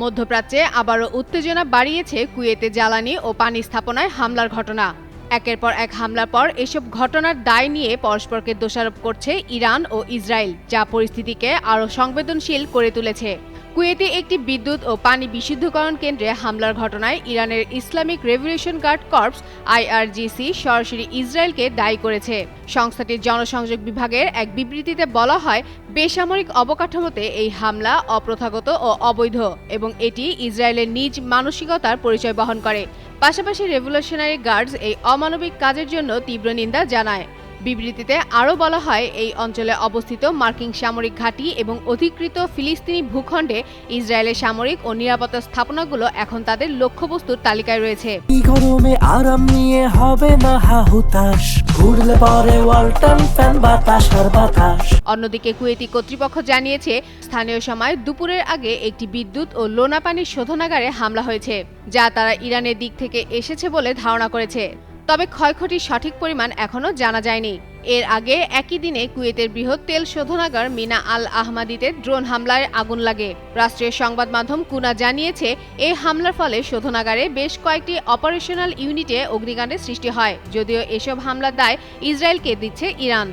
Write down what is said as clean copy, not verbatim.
মধ্যপ্রাচ্যে আবারও উত্তেজনা বাড়িয়েছে কুয়েতে জ্বালানি ও পানি স্থাপনায় হামলার ঘটনা। একের পর এক হামলার পর এসব ঘটনার দায় নিয়ে পরস্পরকে দোষারোপ করছে ইরান ও ইসরায়েল, যা পরিস্থিতিকে আরও সংবেদনশীল করে তুলেছে। কুয়েতে একটি বিদ্যুৎ ও পানি বিশুদ্ধকরণ কেন্দ্রে হামলার ঘটনায় ইরানের Islamic revolution guard corps IRGC সরাসরি ইসরায়েলকে দায়ী করেছে। সংস্থাটির জনসংযোগ বিভাগের এক বিবৃতিতে বলা হয়, বেসামরিক অবকাঠামোতে এই হামলা অপ্রথাগত ও অবৈধ এবং এটি ইসরায়েলের নিজ মানসিকতার পরিচয় বহন করে। পাশাপাশি রেভলিউশনারি গার্ডস এই অমানবিক কাজের জন্য তীব্র নিন্দা জানায়। বিবৃতিতে আরও বলা হয়, এই অঞ্চলে অবস্থিত মার্কিন সামরিক ঘাঁটি এবং অধিকৃত ফিলিস্তিনি ভূখণ্ডে ইসরায়েলের সামরিক ও নিরাপত্তা স্থাপনাগুলো এখন তাদের লক্ষ্যবস্তুর তালিকায় রয়েছে। গরমে আরাম নিয়ে হবে না হাহুতাশ, ঘুরলে পরে ওয়ালটন ফ্যান বাতাস আর বাতাস। অন্যদিকে কুয়েতি কর্তৃপক্ষ জানিয়েছে, স্থানীয় সময় দুপুরের আগে একটি বিদ্যুৎ ও লোনা পানির শোধনাগারে হামলা হয়েছে, যা তারা ইরানের দিক থেকে এসেছে বলে ধারণা করেছে। তবে ক্ষয়ক্ষতির সঠিক পরিমাণ এখনও জানা যায়নি। এর আগে একই দিনে কুয়েতের বৃহৎ তেল শোধনাগার মিনা আল আহমাদিতে ড্রোন হামলায় আগুন লাগে। রাষ্ট্রীয় সংবাদ মাধ্যম কুনা জানিয়েছে, এই হামলার ফলে শোধনাগারে বেশ কয়েকটি অপারেশনাল ইউনিটে অগ্নিকাণ্ডের সৃষ্টি হয়, যদিও এসব হামলার দায় ইসরায়েলকে দিচ্ছে ইরান।